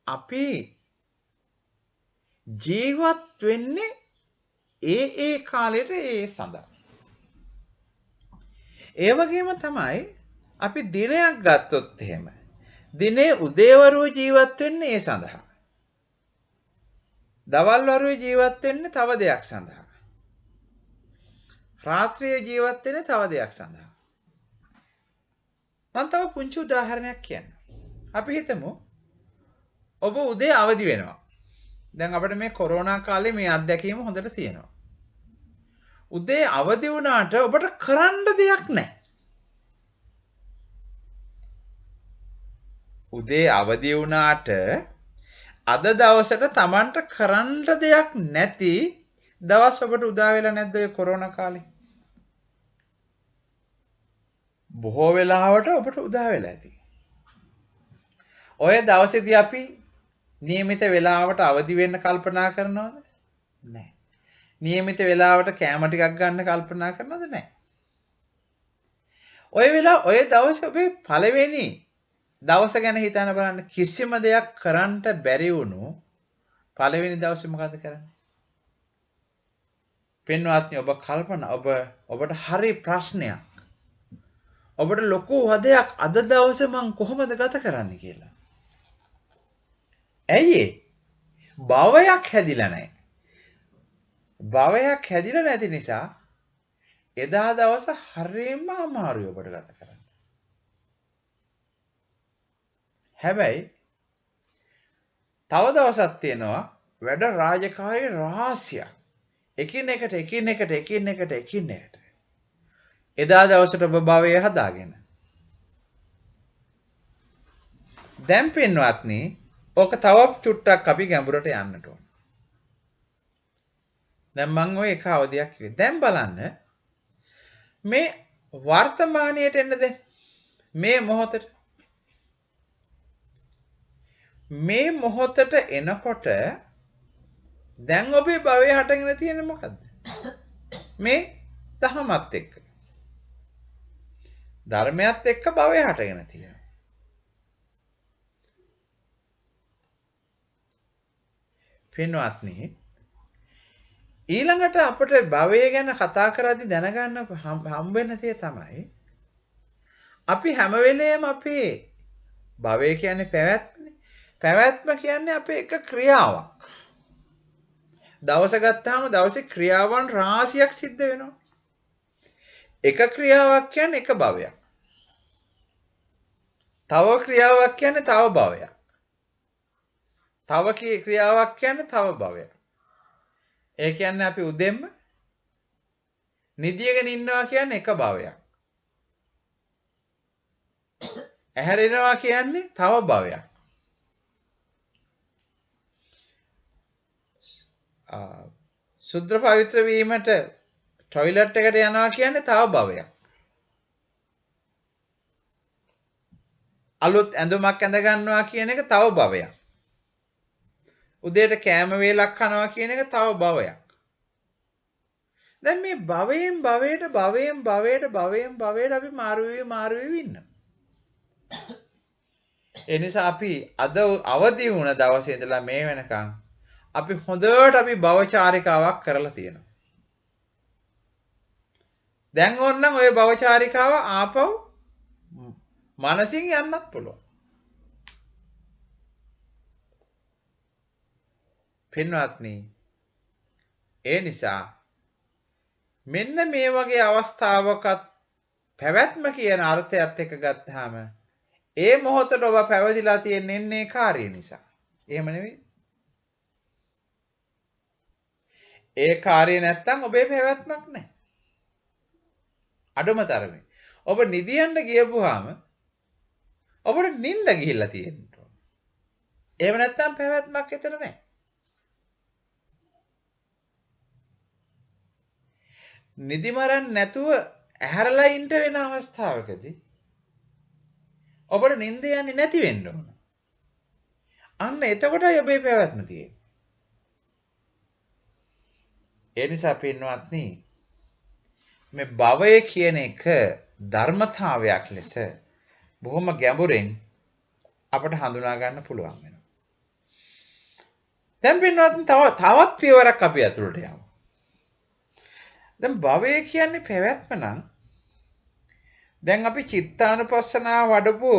අපි ජීවත් වෙන්නේ ඒ කාලෙට ඒ සඳහා. ඒ වගේම තමයි අපි දිනයක් ගත්තොත් එහෙම දිනේ උදේවරුව ජීවත් වෙන්නේ ඒ සඳහා. දවල් වරුවේ ජීවත් වෙන්නේ තව දෙයක් සඳහා. රාත්‍රියේ ජීවත් වෙන්නේ තව දෙයක් සඳහා. මම තව පුංචි උදාහරණයක් කියන්නම්. අපි හිතමු ඔබ උදේ අවදි වෙනවා. දැන් අපිට මේ කොරෝනා කාලේ මේ අත්දැකීම හොඳට තියෙනවා. උදේ අවදි වුණාට ඔබට කරන්න දෙයක් නැහැ. උදේ අවදි වුණාට අද දවසට Tamanට කරන්න දෙයක් නැති දවස් ඔබට උදා වෙලා නැද්ද ඔය කොරෝනා කාලේ? බොහෝ වෙලාවට ඔබට උදා වෙලා ඇති. ඔය දවසේදී අපි නියමිත වෙලාවට අවදි වෙන්න කල්පනා කරනවද? නැහැ. નિયමිත වෙලාවට කැම ටිකක් ගන්න කල්පනා කරනවද නැහැ. ඔය වෙලාව ඔය දවසේ ඔබේ පළවෙනි දවස ගැන හිතන්න බලන්න කිසිම දෙයක් කරන්න බැරි වුණු පළවෙනි දවසේ මොකද කරන්නේ? පින්වත්නි ඔබ කල්පනා ඔබට හරි ප්‍රශ්නයක්. ඔබට ලොකු වදයක් අද දවසේ මං කොහොමද ගත කරන්නේ කියලා. ඇයි ඒ? භවයක් හැදිලා නැහැ. භවයක් හැදිලා නැති නිසා එදා දවස හරියම අමාරුයි ඔබට ගත කරන්න. හැබැයි තව දවසක් තියෙනවා වැඩ රාජකාරී රාශියක්. එකිනෙකට එදා දවසට ඔබ භවය හදාගෙන. දැන් පින්වත්නි ඕක තව චුට්ටක් අපි ගැඹුරට යන්නට ඕන. දැන් මම ඔය එක අවධියක් කිව්වේ. දැන් බලන්න මේ වර්තමානයට එන්න දැන් මේ මොහොතට එනකොට දැන් ඔබේ භවය හටගෙන තියෙන්නේ මොකද්ද? මේ දහමත් එක්ක. ධර්මයත් එක්ක භවය හටගෙන තියෙනවා. පින්වත්නි ඊළඟට අපිට භවය ගැන කතා කරද්දී දැනගන්න හම්බ වෙන දේ තමයි අපි හැම වෙලේම අපේ භවය කියන්නේ පැවැත්මනේ. පැවැත්ම කියන්නේ අපේ එක ක්‍රියාවක්. දවස ගත්තාම දවසේ ක්‍රියාවන් රාශියක් සිද්ධ වෙනවා. එක ක්‍රියාවක් කියන්නේ එක භවයක්. තව ක්‍රියාවක් කියන්නේ තව භවයක්. තව ක්‍රියාවක් කියන්නේ තව භවයක්. ඒ කියන්නේ අපි උදෙන්ම නිදියගෙන ඉන්නවා කියන්නේ එක භවයක්. ඇහැරෙනවා කියන්නේ තව භවයක්. සුද්ධ පවිත්‍ර වීමට ටොයිලට් එකට යනවා කියන්නේ තව භවයක්. අලුත් ඇඳුමක් ඇඳ ගන්නවා කියන එක තව භවයක්. උදේට කෑම වේලක් කනවා කියන එක තව භවයක්. දැන් මේ භවයෙන් භවයට අපි මාරු වෙවි ඉන්නවා. ඒ නිසා අපි අද අවදි වුණ දවසේ ඉඳලා මේ වෙනකන් අපි හොඳට අපි භවචාරිකාවක් කරලා තියෙනවා. දැන් ඕනනම් ওই භවචාරිකාව ආපහු මනසින් යන්නත් පුළුවන්. පින්වත්නි ඒ නිසා මෙන්න මේ වගේ අවස්ථාවකත් පැවැත්ම කියන අර්ථයත් එක්ක ගත්තාම ඒ මොහොතට ඔබ පැවදිලා තියෙන්නේ කාර්ය නිසා. එහෙම නෙවෙයි. ඒ කාර්ය නැත්තම් ඔබේ පැවැත්මක් නැහැ. අඩුම තරමේ. ඔබ නිදියන්න ගියපුවාම ඔබට නිින්ද ගිහිල්ලා තියෙනවා. එහෙම නැත්තම් පැවැත්මක් එතන නැහැ. නිදි මරන්න නැතුව ඇහැරලා ඉන්න වෙන අවස්ථාවකදී ඔබට නිින්ද යන්නේ නැති වෙන්න ඕන. අන්න එතකොටයි ඔබේ පැවැත්ම තියෙන්නේ. ඒ නිසා පින්වත්නි මේ භවය කියන එක ධර්මතාවයක් ලෙස බොහොම ගැඹුරෙන් අපට හඳුනා ගන්න පුළුවන් වෙනවා. දැන් පින්වත්නි තවත් පියවරක් අපි අතුලට යමු. දැන් භවය කියන්නේ පැවැත්ම නම් දැන් අපි චිත්තානුපස්සනාව වඩපු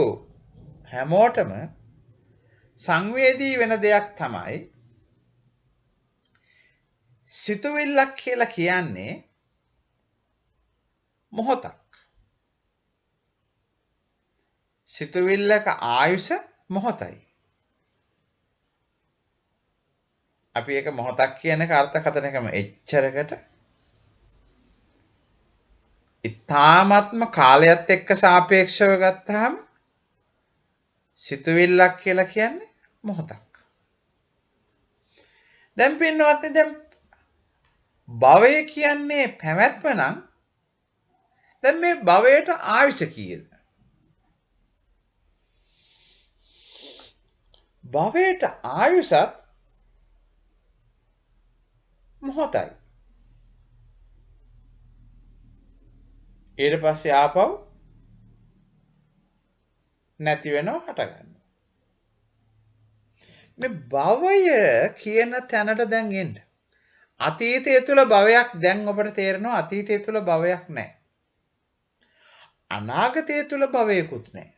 හැමෝටම සංවේදී වෙන දෙයක් තමයි සිතුවිල්ලක් කියලා කියන්නේ මොහොතක්. සිතුවිල්ලක ආයුෂ මොහොතයි. අපි ඒක මොහොතක් කියන අර්ථකථනය කරමු. එච්චරකට ඉතාමත්ම කාලයත් එක්ක සාපේක්ෂව ගත්තාම සිතුවිල්ලක් කියලා කියන්නේ මොහොතක්. දැන් පින්වත්නි දැන් භවය කියන්නේ පැවැත්ම නම් දැන් මේ භවයට ආයුෂ කීයද? භවයට ආයුෂත් මොහොතයි. ඊට පස්සේ ආපහු නැති වෙනව හට ගන්නවා. මේ භවය කියන තැනට දැන් එන්න. අතීතය තුළ භවයක් දැන් ඔබට තේරෙනවා අතීතය තුළ භවයක් නැහැ. අනාගතය තුළ භවයකුත් නැහැ.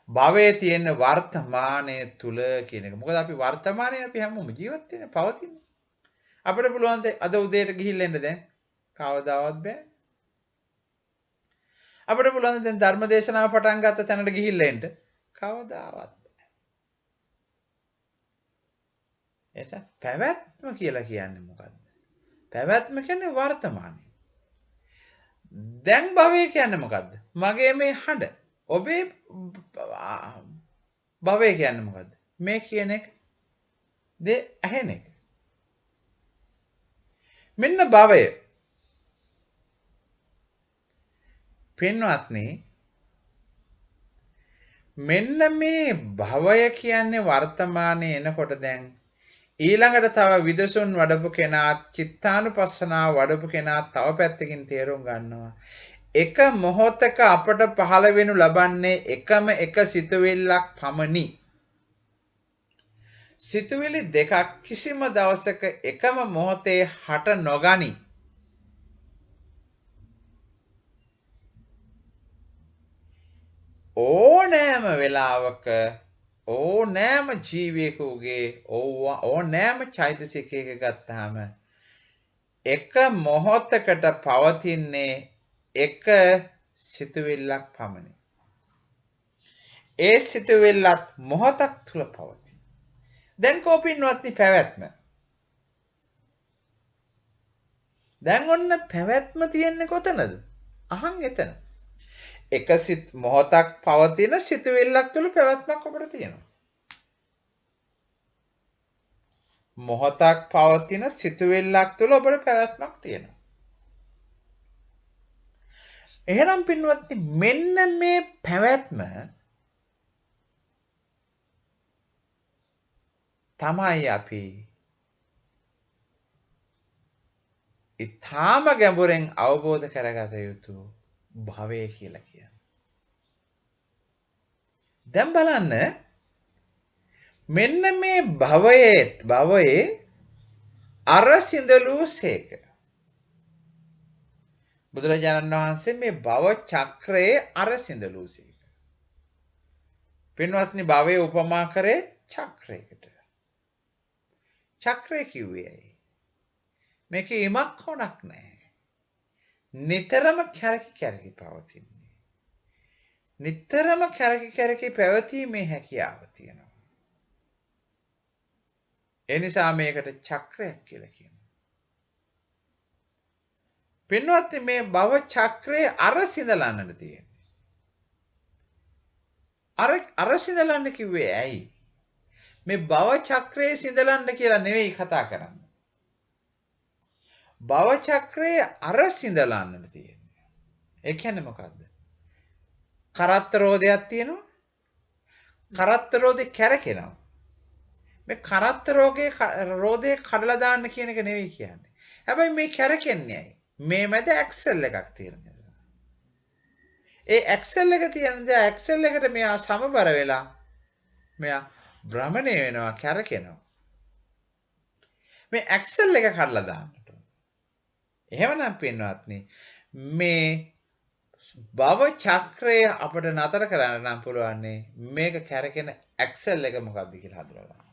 භවයේ තියෙන වර්තමානය තුළ කියන එක. මොකද අපි වර්තමානයේ අපි හැමෝම ජීවත් වෙන්නේ පවතින්නේ. අපිට පුළුවන් ද අද උදේට ගිහිල්ලා එන්න දැන් කවදාවත් බෑ. අපිට පුළුවන් දැන් ධර්ම දේශනාව පටන් ගත්ත තැනට ගිහිල්ලා එන්න කවදාවත් බෑ. එස පැවැත්ම කියලා කියන්නේ මොකද්ද? පැවැත්ම කියන්නේ වර්තමානය. දැන් භවය කියන්නේ මොකද්ද? මගේ මේ හඬ. ඔබේ භවය කියන්නේ මොකද්ද? මේ කියන එක දේ ඇහෙන එක. මෙන්න භවය. පින්වත්නි මෙන්න මේ භවය කියන්නේ වර්තමානයේ එනකොට දැන් ඊළඟට තව විදසුන් වඩපු කෙනා චිත්තානුපස්සනාව වඩපු කෙනා තව පැත්තකින් තේරුම් ගන්නවා එක මොහොතක අපට පහළ වෙනු ලබන්නේ එකම එක සිතුවිල්ලක් පමණි. සිතුවිලි දෙකක් කිසිම දවසක එකම මොහොතේ හට නොගනි. ඕනෑම වෙලාවක ඕනෑම ජීවියෙකුගේ ඕනෑම චෛතසිකයක ගත්තාම එක මොහොතකට පවතින්නේ එක සිතුවිල්ලක් පමණි. ඒ සිතුවිල්ලත් මොහොතක් තුල පවතී. දැන් කෝපින්වත්නි පැවැත්ම. දැන් ඔන්න පැවැත්ම තියෙන්නේ කොතනද? අහන් එතන. එක මොහොතක් පවතින සිතුවිල්ලක් තුළ පැවැත්මක් ඔබට තියෙනවා. මොහොතක් පවතින සිතුවිල්ලක් තුළ ඔබට පැවැත්මක් තියෙනවා. එහෙනම් පින්වත්නි මෙන්න මේ පැවැත්ම තමයි අපි ඊටාම ගැඹුරෙන් අවබෝධ කරගත යුතු භවය කියලා කියන්නේ. දැන් බලන්න මෙන්න මේ භවයේ අර සිඳලූ සේක. බුදුරජාණන් වහන්සේ මේ භව චක්‍රයේ අර සිඳලූ සේක. පින්වත්නි භවයේ උපමා කරේ චක්‍රයකට. චක්‍රය කිව්වේ ඇයි? මේක ඉමක් කොනක් නැහැ. නිතරම කැරකි පවතින්නේ. නිතරම කැරකි පැවතීමේ හැකියාව තියෙනවා. ඒ නිසා මේකට චක්‍රයක් කියලා කියනවා. පින්වත්නි මේ භව චක්‍රයේ අර සිඳලන්නට තියෙන්නේ. අර සිඳලන්න කිව්වේ ඇයි? මේ භව චක්‍රයේ සිඳලන්න කියලා නෙවෙයි කතා කරන්නේ. භව චක්‍රයේ අර සිඳලන්නට තියෙන්නේ. ඒ කියන්නේ මොකද්ද? කරත්ත රෝදයක් තියෙනවා. කරත්ත රෝදේ කැරකෙනවා. මේ කරත්ත රෝදේ කඩලා දාන්න කියන එක නෙවෙයි කියන්නේ. හැබැයි මේ කැරකෙන්නේ ඇයි? මේ මැද ඇක්සල් එකක් තියෙන නිසා. ඒ ඇක්සල් එක තියෙන දේ ඇක්සල් එකට මෙයා සමබර වෙලා මෙයා භ්‍රමණය වෙනවා කැරකෙනවා. මේ ඇක්සල් එක කඩලා දාන්නට. එහෙමනම් පින්වත්නි මේ භව චක්‍රය අපිට නතර කරන්න නම් පුළුවන් මේක කැරකෙන ඇක්සල් එක මොකක්ද කියලා හඳුනා ගන්න.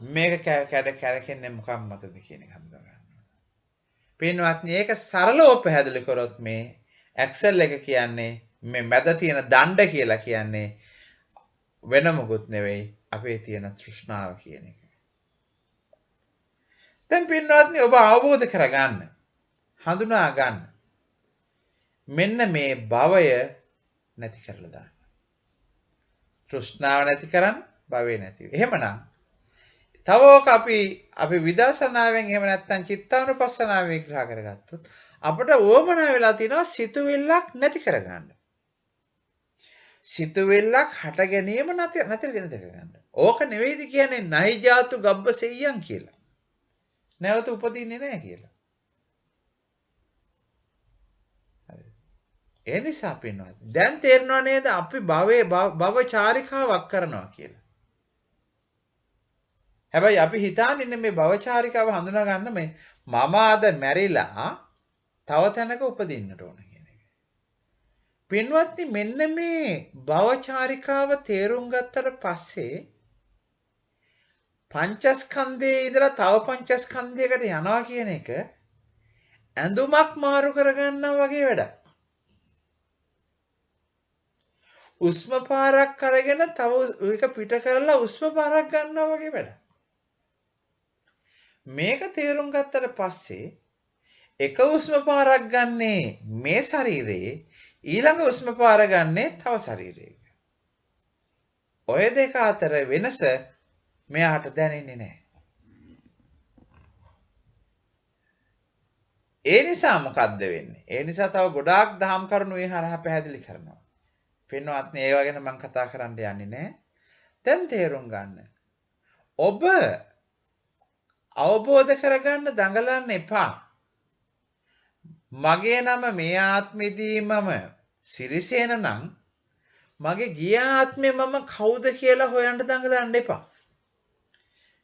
මේක කැරකෙන්නේ මොකක් මතද කියන එක හඳුනා ගන්න. පින්වත්නි ඒක සරලව පැහැදිලි කරොත් මේ ඇක්සල් එක කියන්නේ මේ මැද තියෙන දණ්ඩ කියලා කියන්නේ වෙන මොකුත් නෙවෙයි අපේ තියෙන තෘෂ්ණාව කියන එක. දැන් පින්වත්නි ඔබ අවබෝධ කරගන්න හඳුනා ගන්න මෙන්න මේ භවය නැති කරලා දාන්න. තෘෂ්ණාව නැති කරන්න භවය නැති වෙයි. එහෙමනම් තව ඕක අපි විදර්ශනාවෙන් එහෙම නැත්නම් චිත්තානුපස්සනාවෙන් විග්‍රහ කරගත්තොත් අපිට ඕමනා වෙලා තියෙනවා සිතුවිල්ලක් නැති කරගන්න. සිතුවිල්ලක් හට ගැනීම නැති කරගන්න. ඕක නෙවෙයිද කියන්නේ නයිජාතු ගබ්බසෙය්‍යන් කියලා. නැවත උපදින්නේ නැහැ කියලා. ඒ නිසා පින්වත් දැන් තේරෙනව නේද අපි භව චාරිකාවක් කරනවා කියලා. හැබැයි අපි හිතාගෙන ඉන්නේ මේ භව චාරිකාව හඳුනා ගන්න මේ මම අද මැරිලා තව තැනක උපදින්නට ඕන කියන එක. පින්වත්නි මෙන්න මේ භව චාරිකාව තේරුම් ගත්තට පස්සේ පංචස්කන්ධයේ ඉඳලා තව පංචස්කන්ධයකට යනවා කියන එක ඇඳුමක් මාරු කරගන්නවා වගේ වැඩක්. උස්ම පාරක් අරගෙන තව ඒක පිට කරලා උස්ම පාරක් ගන්නවා වගේ වැඩක්. මේක තේරුම් ගත්තට පස්සේ එක උස්ම පාරක් ගන්නේ මේ ශරීරයේ ඊළඟ උස්ම පාර ගන්නේ තව ශරීරයක. ඔය දෙක අතර වෙනස මෙයාට දැනෙන්නේ නැහැ. ඒ නිසා මොකද්ද වෙන්නේ? ඒ නිසා තව ගොඩාක් දහම් කරුණු ඒ හරහා පැහැදිලි කරනවා. පින්වත්නි ඒවා ගැන මම කතා කරන්න යන්නේ නැහැ. දැන් තේරුම් ගන්න. ඔබ අවබෝධ කරගන්න දඟලන්න එපා. මගේ නම මේ ආත්මෙදී මම සිරිසේන නම් මගේ ගිය ආත්මේ මම කවුද කියලා හොයන්න දඟලන්න එපා.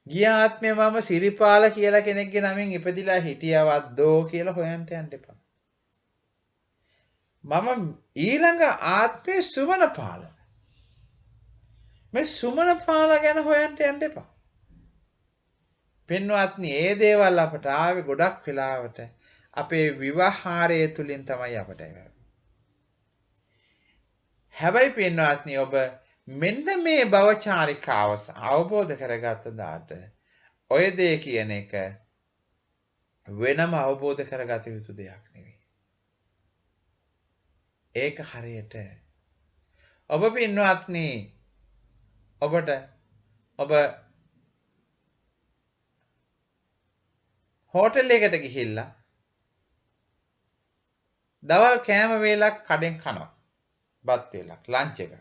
ගිය ආත්මේ මම සිරිපාල කියලා කෙනෙක්ගේ නමින් ඉපදිලා හිටියවද්දෝ කියලා හොයන්න යන්න එපා. මම ඊළඟ ආත්මේ සුමනපාල. මේ සුමනපාල ගැන හොයන්න යන්න එපා. පින්වත්නි ඒ දේවල් අපට ආවේ ගොඩක් වෙලාවට අපේ විවහාරය තුලින් තමයි අපට එන්නේ. හැබැයි පින්වත්නි ඔබ මෙන්න මේ භවචාරිකාව අවබෝධ කරගත්ත දාට ඔය දේ කියන එක වෙනම අවබෝධ කරගත යුතු දෙයක් නෙවෙයි. ඒක හරියට ඔබ පින්වත්නි ඔබ හෝටල් එකට ගිහිල්ලා දවල් කෑම වේලක් කඩෙන් කනවා. බත් වේලක් ලන්ච් එක.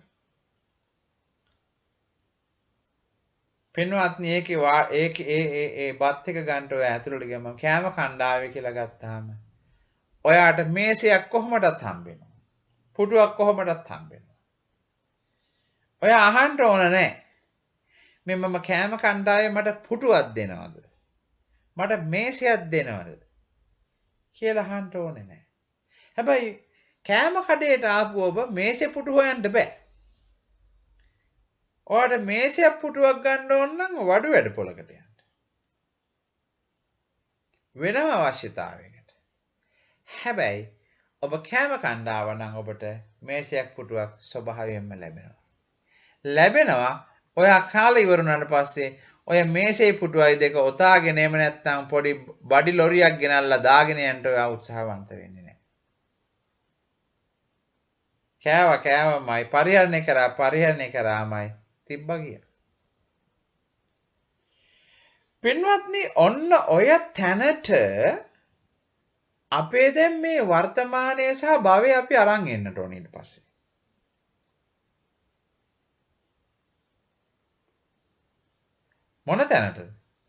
පින්වත්නි ඒ බත් එක ගන්නට ඔය ඇතුළට ගියම කෑම කණ්ඩායම කියලා ගත්තාම ඔයාට මේසයක් කොහොමදත් හම්බෙනවා. පුටුවක් කොහොමදත් හම්බෙනවා. ඔය අහන්න ඕන නැහැ. මේ මම කෑම කණ්ඩායම මට පුටුවක් දෙනවද? මට මේසයක් දෙනවද? කියලා අහන්න ඕනේ නැහැ. හැබැයි කෑම කඩේට ආපු ඔබ මේසෙ පුටු හොයන්න බෑ. ඔයාට මේසයක් පුටුවක් ගන්න ඕන නම් වඩු වැඩ පොලකට යන්න. වෙනම අවශ්‍යතාවයකට. හැබැයි ඔබ කෑම කණ්ඩායම නම් ඔබට මේසයක් පුටුවක් ස්වභාවයෙන්ම ලැබෙනවා. ලැබෙනවා ඔයා කාලේ ඉවර වුණාට පස්සේ ඔය මේසේ පුටුවයි දෙක ඔතාගෙන එම නැත්නම් පොඩි බඩි ලොරියක් ගෙනල්ලා දාගෙන යන්න ඔයා උත්සාහවන්ත වෙන්නේ නැහැ. කෑවමයි පරිහරණය කරාමයි තිබ්බා ගියා. පින්වත්නි ඔන්න ඔය තැනට අපේ දැන් මේ වර්තමානයේ සහ භවය අපි අරන් එන්නට ඕනේ ඊට පස්සේ. මොන තැනටද?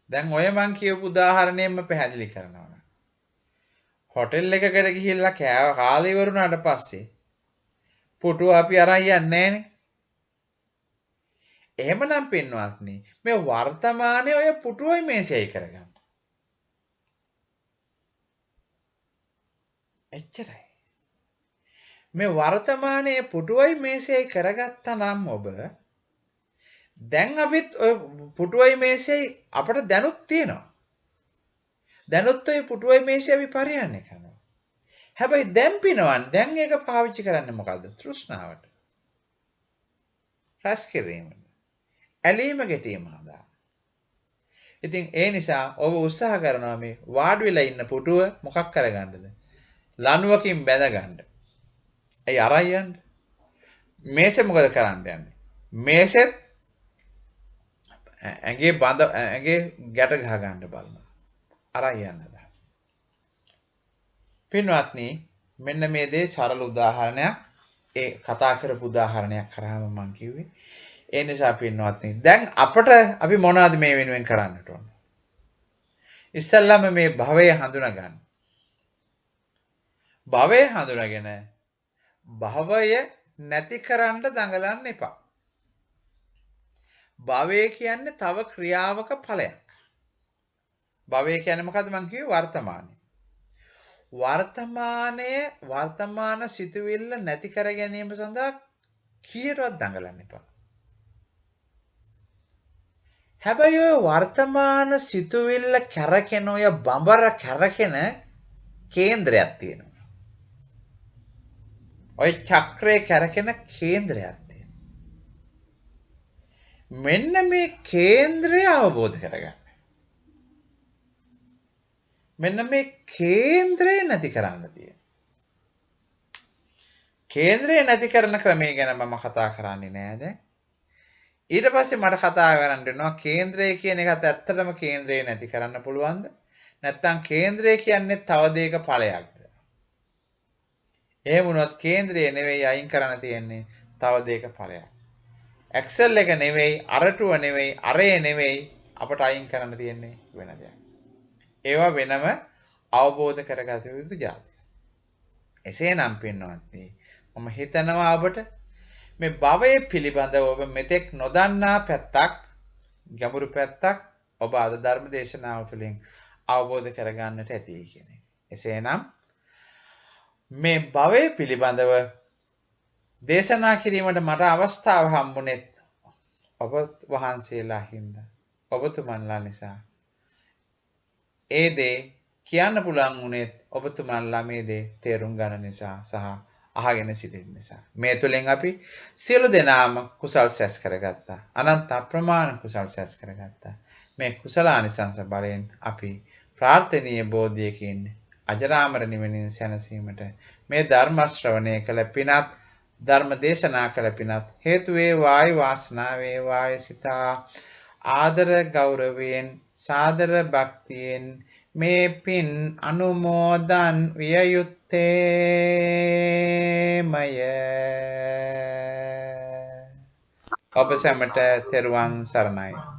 දැන් ඔය මං කියපු උදාහරණයෙන්ම පැහැදිලි කරනවා. හොටෙල් එකකට ගිහිල්ලා කෑව කාලේ ඉවර වුණාට පස්සේ පුටුව අපි අරන් යන්නේ නැහනේ. එහෙමනම් පින්වත්නි මේ වර්තමානයේ ඔය පුටුවයි මේසෙයි කරගන්න. එච්චරයි. මේ වර්තමානයේ පුටුවයි මේසෙයි කරගත්තා නම් ඔබ දැන් අපිත් ඔය පුටුවයි මේසෙයි අපට දැනුත් තියෙනවා. දැනුත් ඔය පුටුවයි මේසෙයි අපි පරිහරණය කරනවා. හැබැයි දැන් පිනවන්නේ දැන් ඒක පාවිච්චි කරන්නේ මොකද්ද? තෘෂ්ණාවට. රස කිරීමට. ඇලීම ගැටීම හදා. ඉතින් ඒ නිසා ඔබ උත්සාහ කරනවා මේ වාඩි වෙලා ඉන්න පුටුව මොකක් කරගන්නද? ලණුවකින් බැඳ ගන්න. ඇයි අරයි යන්නේ? මේසෙ මොකද කරන්න යන්නේ? මේසෙත් ඇඟේ ගැට ගහ ගන්න බලනවා. අරයි යන්න අදහස. පින්වත්නි මෙන්න මේ දේ සරල උදාහරණයක්. ඒ කතා කරපු උදාහරණයක් කරාම මම කිව්වේ. ඒ නිසා පින්වත්නි දැන් අපි මොනවද මේ වෙනුවෙන් කරන්නට ඕන? ඉස්සල්ලාම මේ භවය හඳුනා ගන්න. භවය හඳුනාගෙන භවය නැති කරන්න දඟලන්න එපා. භවය කියන්නේ තව ක්‍රියාවක ඵලයක්. භවය කියන්නේ මොකද්ද මං කිව්වේ වර්තමානය. වර්තමාන සිතුවිල්ල නැති කර ගැනීම සඳහා කීයටවත් දඟලන්න එපා. හැබැයි ඔය වර්තමාන සිතුවිල්ල කැරකෙන ඔය බඹර කැරකෙන කේන්ද්‍රයක් තියෙනවා. ඔය චක්‍රයේ කැරකෙන කේන්ද්‍රයක් තියෙනවා. මෙන්න මේ කේන්ද්‍රය අවබෝධ කරගන්න. මෙන්න මේ කේන්ද්‍රය නැති කරන්න තියෙනවා. කේන්ද්‍රය නැති කරන ක්‍රමය ගැන මම කතා කරන්නේ නෑ දැන්. ඊට පස්සේ මට කතා කරන්න වෙනවා කේන්ද්‍රය කියන එකත් ඇත්තටම කේන්ද්‍රය නැති කරන්න පුළුවන්ද? නැත්නම් කේන්ද්‍රය කියන්නේ තව දෙයක ඵලයක්ද? එහෙම වුණොත් කේන්ද්‍රය නෙවෙයි අයින් කරන්න තියෙන්නේ තව දෙයක ඵලයක්. එක්සල් එක නෙවෙයි, අරටුව නෙවෙයි, අරේ නෙවෙයි අපට අයින් කරන්න තියෙන්නේ වෙන දෙයක්. ඒවා වෙනම අවබෝධ කරගත යුතු જાති. එසේනම් පින්වත්නි මම හිතනවා ඔබට මේ භවය පිළිබඳව ඔබ මෙතෙක් නොදන්නා පැත්තක්, ගැඹුරු පැත්තක් ඔබ අද ධර්ම දේශනාව තුළින් අවබෝධ කරගන්නට ඇති කියන එක. එසේනම් මේ භවය පිළිබඳව දේශනා කිරීමට මට අවස්ථාව හම්බුනේ ඔබ වහන්සේලා හින්දා. ඔබතුමන්ලා නිසා. ඒ දේ කියන්න පුළුවන් වුණේ ඔබතුමන්ලා මේ දේ තේරුම් ගන්න නිසා සහ අහගෙන සිටින නිසා. මේ තුලින් අපි සියලු දෙනාම කුසල් සැස් කරගත්තා. අනන්ත අප්‍රමාණ කුසල් සැස් කරගත්තා. මේ කුසලානිසංස බලයෙන් අපි ප්‍රාර්ථනීය බෝධියකින් අජරාමර නිවනින් සැනසීමට මේ ධර්ම ශ්‍රවණය කළ පිනත් ධර්ම දේශනා කළ පිනත් හේතු වේවායි වාසනාව වේවායි සිතා ආදර ගෞරවයෙන් සාදර භක්තියෙන් මේ පින් අනුමෝදන් විය යුත්තේමය. ඔබ සැමට තෙරුවන් සරණයි.